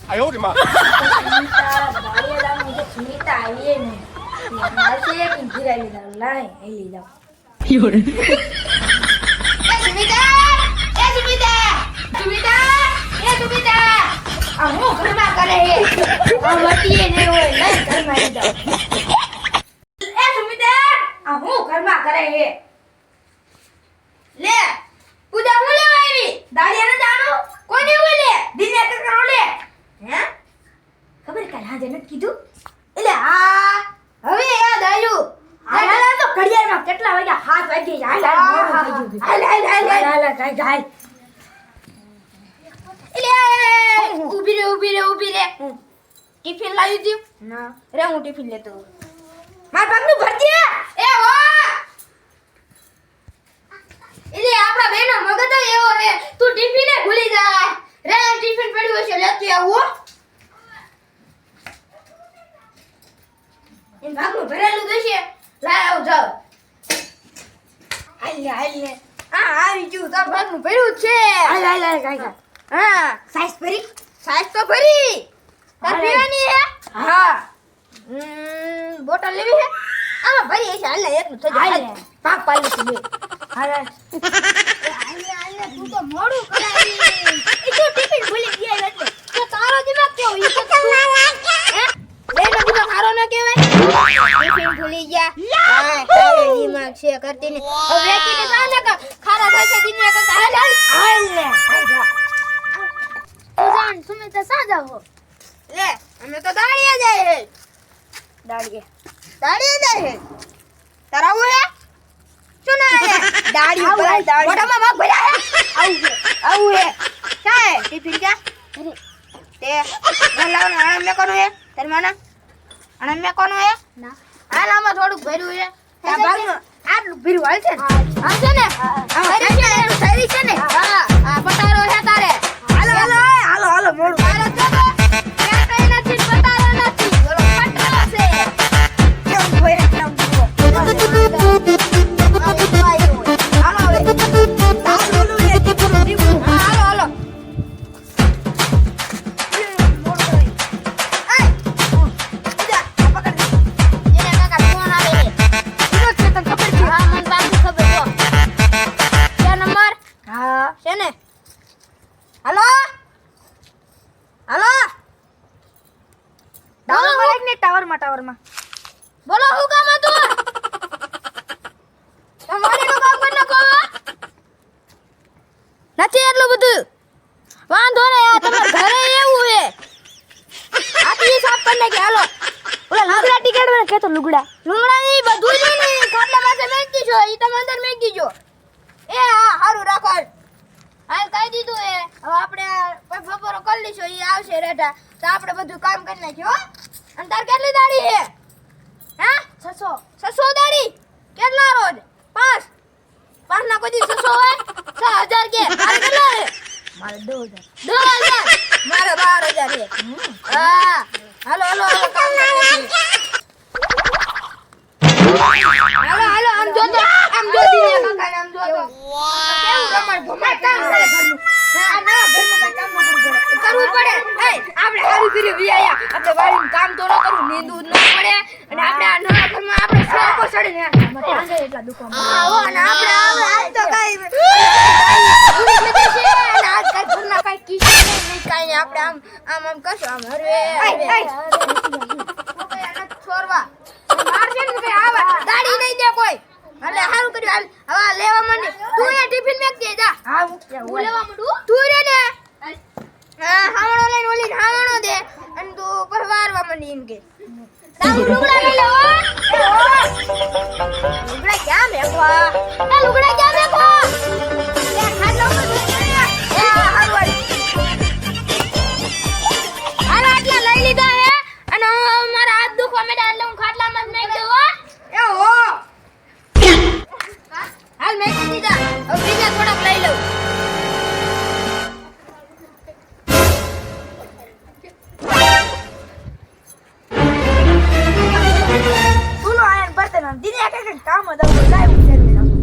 哎呦我的妈！ સુમિતા આવીએ ને માસે કે ઘીરા લીધા લાય એ લીધા 有人， સુમિતા આ હું ઘરમાં કરે હે આ વટીએ ને હોય લઈ ઘરમાં લીધા એ સુમિતા આ હું ઘરમાં કરે હે લે પૂજા હું લેવા આવી દાડિયાને જાણો કોને હોય લે દિને કે કરો લે હે ખબર કાલ હાજે નથી કીધું એટલે હા હવે યાદ આવ્યું હાલ તો ઘડિયાળમાં કેટલા વાગ્યા 7 વાગે હાલ જાય એટલે ઊભી રે ટિફિન લાવી દઉં ના રે હું ટિફિન લેતો માર પગનું ભરજે એ હો એટલે આપડા બેનો મગજ તો એવો હે તું ટિફિન એ ભૂલી જા રે ટિફિન પડ્યું હશે લેતી આવું इन भागનું ભરેલું દશે લાય આવ જાવ હાલ ને આ આવી ગયું તો ભાગનું ભર્યું છે હાલ કાઈ હા સાઈઝ તો ભરી તાર પીવાની હે હા બોટલ લેવી હે આમાં ભરી હશે હાલ એકલું થઈ જાય હાલ પાક પાલી છે બે હાલ તું તો મોડું કરાવી ઈ તો ટિફિન ભૂલી ગયા એટલે તો તારો દિમાગ કેવો ઈ તો બેનો દિમાગ હારો ન કહેવાય ટિફિન ભૂલી ગયા હા તારે દિમાગ છે કરતી ને હવે વેકી કે સાને કા ખારા થશે દિનિયા કા હાલ લે જાન સુમિતા સા જાવો લે અમે તો દાડિયા જાય હે દાડિયા જાય હે તારા આવું હે શું ના હે દાડી ભરાય દાડી મોઢામાં મગ ભર્યા હે આવું હે ક્યાં હે ટિફિન ક્યાં તે લાવને આણમ મે કોનું હે તારી માના આણમ મે કોનું હે ના હાલ આમાં થોડું ભર્યું હે આ ભાગનું આટલું ભર્યું હાલ છે હાલ છે ને સારી છે ને હા આ પટારો હે તારે હાલો મોડું તારે તો ક્યાં કઈ નથી પટારો નથી બોલો પટારો છે કેમ ભરે કેમ ટાવરમાં બોલો હું કામ હતું તમારી નું કામ કરી નાખો નથી એટલું બધું વાંધો ને આ તમાર ઘરે એવું હે આટલી સાફ કરી નાખી હાલો ઓલા લુગડા ટિકટ ને કે તો લુગડા ની બધું જ ને ખાટલા પાસે મેકી જો ઈ તમે અંદર મેકી જો એ હા હારું રાખો હાલ કહી દીધું હે હવે આપણે બપોરો કરી લઈશું ઈ આવશે રેટા તો આપણે બધું કામ કરી નાખ્યું હો અને તાર કેટલી દાડી હે હા 600 દાડી કેટલા રોજ 5 ના કોઈ દી 600 હોય 6000 કે તારે કેટલા હે મારે 2000 મારે 12000 હે હા હાલો કામ હાલો આમ જો તો આમ જો દીને કાકા આમ જો તો કેવું રમણ ભમાય કામ કરે ઘરનું ના ઘરનું કઈ કામ કરવું પડે એ આપણે હારું કર્યું વિયા આપણે વાડીનું કામ તો ન કરવું નીંદવું ન પડે અને આપણે આ નવા ઘરમાં આપણે સોપો ચડે ને ટાંગે એટલા દુખવા આવો અને આપણે આજ તો કઈ અને આજ કઈ ઘરના કઈ કિસ્સો નહીં કઈ આપણે આમ કશું આમ હરવે છોરવા માર છે ને કઈ આવા ગાડી નહીં દે કોઈ એટલે હારું કર્યું હાલ હવે લેવા માંડી તું એ ટિફિન મેક દે જા હા હું લેવા માંડું તું રે ને હાવણો લઈને ઓલી હાવણો દે અને તું પરવારવા માંડી એમ કે તારું લુગડા લઈ લે લુગડા ક્યાં મેકવા એ લુગડા ક્યાં મેકવા એ ખાટલો પર એ હારું હાલ આટલા લઈ લીધા હે અને મારા હાથ દુખવા માંડ્યા એટલે હું ખાટલામાં જ મેક દઉં એ હો હાલ મેક દીધા હવે બીજા થોડાક લઈ લઉં દીને એક કામ હતું લાઈવ ઉતરી નાખો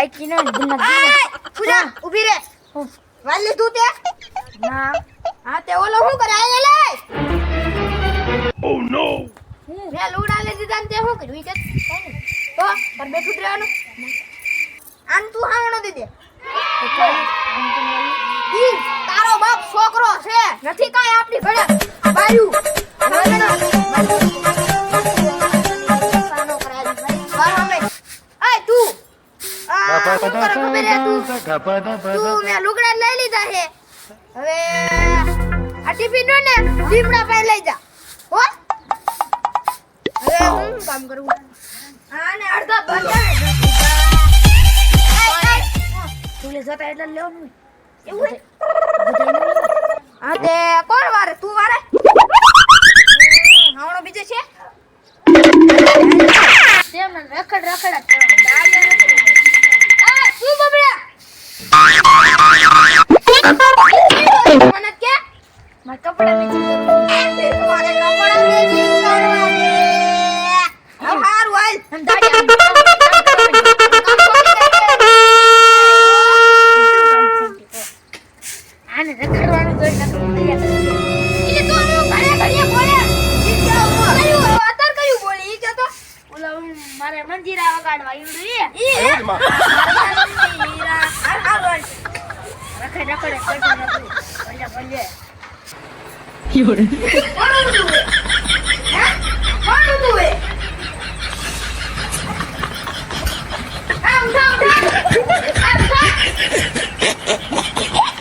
બાકી ન દિમાગ પૂજા ઊભી રે વાલ લીધું તે ના હા તે ઓલો શું કરે આય લે Oh no! મે લુગડા લઈ દીધા ને તે શું કર્યું ઈ કે તો પર બેઠું જ રહેવાનું આન તું હાવણો દે દે ઈ તારો બાપ છોકરો છે નથી કાઈ આપણી ઘરે બાયું તું મે લુગડા લઈ લીધા છે હવે આ ટિફિન નો ને દીપડા પાસે લઈ જા હો હવે હું કામ કરું આને અડધા બંધ તુલે જતા એટલે લેવાનું એવું હા તે કોણ વારે તું વારે હાવણો બીજે છે તેમને રખડ રખડ આ તું બબડ્યા મને કે મારા કપડા વેચી મારે કપડા મેચિંગ કરવા દે હારું હાલ આને રખડવાનું તો એટલે તો હું ઘરે ઘરે બોલે ઈ કે અત્યારે કયું બોલી ઈ કે તો ઓલા મારે મંજીરા વગાડવા ઈવડું ઈ હાલ હાલ રખડ રખડ કરતો નથી ભલે ભલે કોણ તું હે કોણ તું હે આમ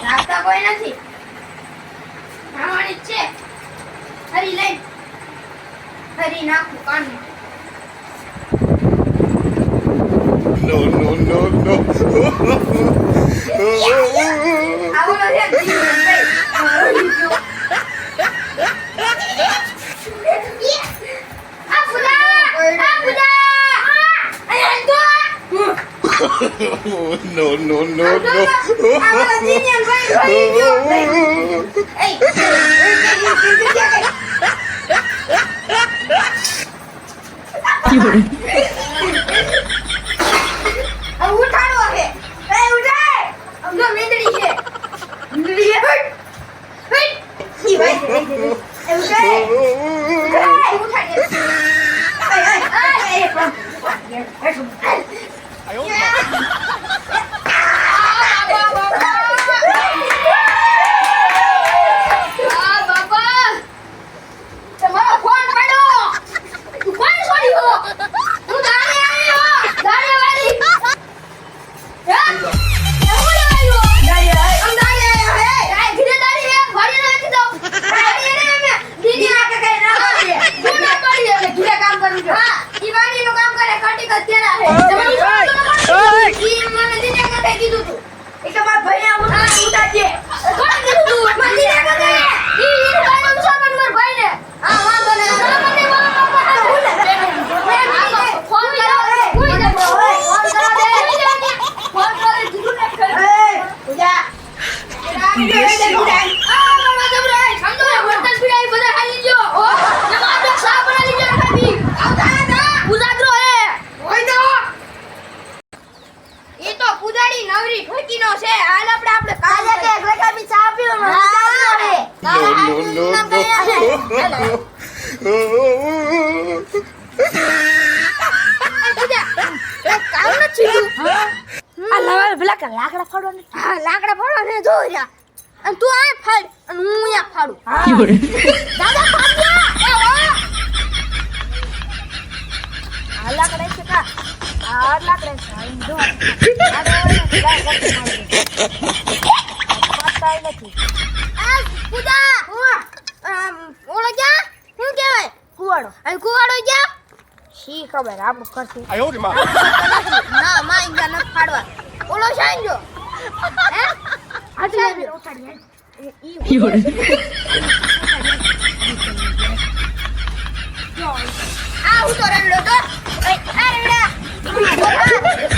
રાસ્તા કોઈ નથી ખાવાની છે હરી લઈ હરી નાખું કાનું No, no, no, no. આવો રે જીવ ભાઈ આ ફુલા આય તો No, no, no, આવો જીનિયન ભાઈ ભાઈ ગયો એય ઉઠાડો હે એ ઉઠાય અમનો મેંદડી છે મેંદડી હે ઈ ભાઈ એ ઉઠાય ઉઠાડે એ બાબા તમારો ફોન પાડો તું કોણ છોડ્યો હું દાડે આવ્યો દાડે વાળી હે એવું આવ્યો દાડે આમ દાડે આવ્યો હે કાઈ ધીરે દાડે હે વાળી નાખી દો દાડે ને મે દીદી ના કે કઈ ના કરે તું ના પડી એટલે ઘરે કામ કરું છું હા ઈ વાડી નું કામ કરે કટી કર તેડા હે ઈ મને દીદી કે કઈ કીધું તું એ તો માર ભાઈ આ ઉતારજે કોણ કીધું તું મને દીદી કે કઈ ઈ કામ છે પણ માર ભાઈ ને હા વાંધો ને મને ફોન કરો કોઈ દે ફોન કરો દે ફોન કરો જીગુ ને પૂજા લાકડા ફોડવાનું હા લાકડા ફોડો ને જો જા અને તું આ ફાડ અને હું અહીંયા ફાડું દાદા ફાડ્યા એ ઓ આ લાકડા છે કા આ લાકડા છે આઈ જો આ નથી આ પૂજા ઓળો ક્યાં શું કહેવાય કુવાડો અને કુવાડો ક્યાં શી ખબર આપણું કરશું Ayo, di mana? ના માં ઇંગા ન ફાડવા ઓલો સાંજો હે આટલા આ હું તો રડલો તો એ આ રડા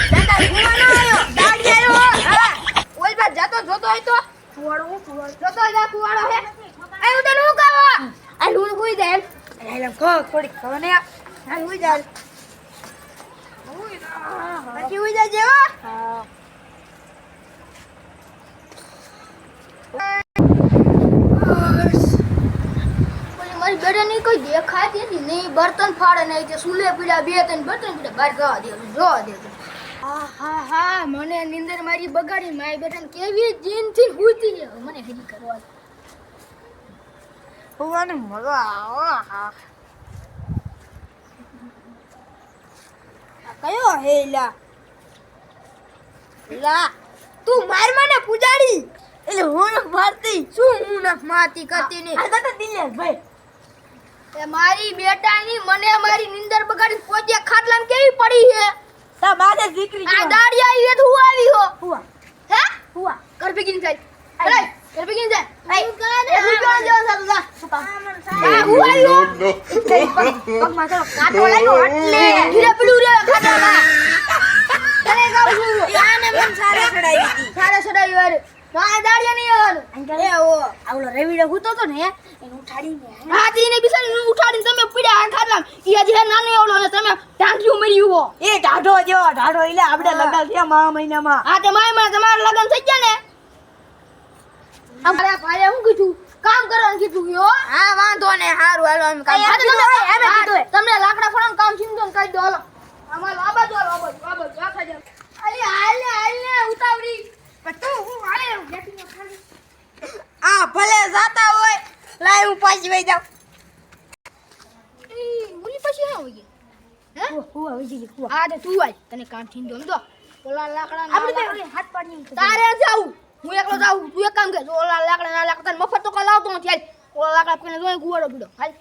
દાદા ઘુમાનો આયો દાડી આયો હા ઓલ બા જાતો જોતો હોય તો કુવાડો જોતો હોય કુવાડો હે આ હું તો નું કાવો આ નું કોઈ દે એટલે થોડી ખબર ને આ હું જાલ હું પછી ઉઈ જજે હો. હા. ઓલી મારી બેટાની કોઈ દેખાતી નથી. નહીં બર્તન ફાડે નહીં તે સુલે પીડા બે ત્રણ બર્તન પીડા બહાર જવા દે જોવા દે. હા મને નીંદર મારી બગાડી. મારી બેટાને કેવી જીનથી હુતી છે. મને હજી કરવા દે. ભગવાન મજા આવે. હા. આ કયો હે લા? લા તું માર મને પૂજાડી. એટલે હું ન મારતી. શું હું ન મારતી કરતી નહીં. આ તો દિનેશ ભાઈ. એ મારી બેટાની મને મારી નીંદર બગાડી પોતે ખાટલામાં કેવી પડી છે. તા મારે દીકરી આ દાડિયા ઈ તો હું આવી હો. હુઆ હે હુઆ. કર ભેગીને જાય. અરે કર ભેગીને જાય. એ હું ક્યાં જાઉં છું તું? આ હું આવી હો. no, પગ માં તો કાટો લાગ્યો એટલે ધીરે પીડું રે ખાટલામાં. તને કહું છું. આને મન સારે ચડાવી હતી. સાડા સડાઈ વાર ના દાડિયા નહીં આવવાનું. અંકલ એ ઓ આવલો રવિડો હૂતો તો ને એને ઉઠાડીને હાથીને બિસાડીને ઉઠાડીને તમે પીડ્યા આ ખાટલામાં. ઈ હજી હે નાનો એવડો ને તમે ટાંટિયું મર્યું હો. એ ઢાઢો જેવો ઢાઢો એટલે આપણે લગાવ છે મા મહિનામાં. હા તે માય તમારા લગન થઈ ગયા ને. અમારા ભાઈએ શું કીધું? કામ કરવાનું કીધું યો. હા વાંધો ને હારું હાલો એમ કામ હા, કીધું હોય, એમ જ કીધું હોય. તમને લાકડા ફળવાનું કામ છીંદો ને કહી દો હાલો. અમારો આ બાજુ હાલો, આ બાજુ આ ખાઈ જાવ. અલી હાલ ને ઉતાવળી. પણ તું હું હાલે બેઠી ન ખાલી. આ ભલે જાતા હોય લાય હું પાછી વઈ જાઉં. ઈ મુની પછી ના હોય હે? હુઆ વઈ ગઈ હુઆ. આ તે તું આય તને કામ છીંદો એમ તો. ઓલા લાકડા આપણે બે હાથ પાડીને તારે જાવું. હું એકલો જાવું. તું એક કામ કર. ઓલા લાકડા ના લાકડા મફત તો કઈ લાવતો નથી. હાલ ઓલા લાકડા પકડીને જોઈ ગુવાડો પીડો. હાલ